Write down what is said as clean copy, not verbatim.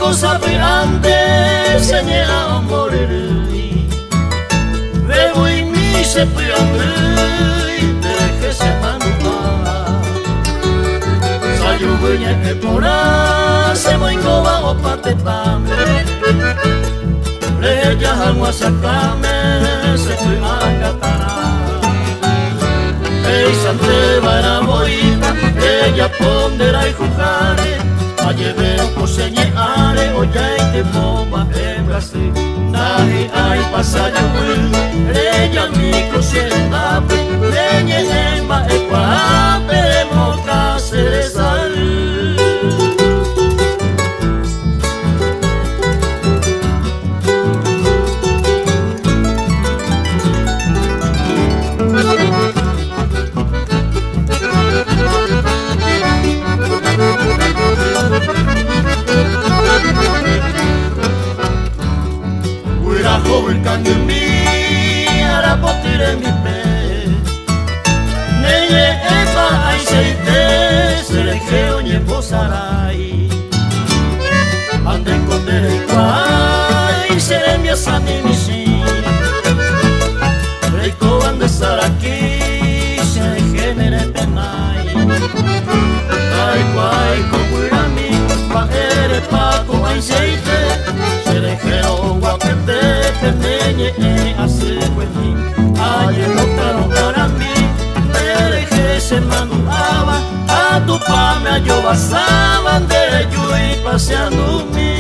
cosa grande señala morir debo y mi se pierde deje se manua sayo buña que pora se moingo bajo pate pame le ya alma sacame se fue a catara ei sante bara boita ella pondera y jugare lleve o señale o ya te bomba en Brasil nahi ai pasaje will ella mi cosenda leñe emba e pa pemo caseresal joven cambio mi hará potir en mi pe neye eba ay seite se le geo nye posarai ande con dere kwai se le mi asami mi si reiko ande estar aquí se le genere penai ay kwai como era mi pa ere pa como ay seite se le geo guapete pendeñe hace cuentín ayer no para mí me dejé se manuaba a tu pa me yo basaban de yo y paseando mi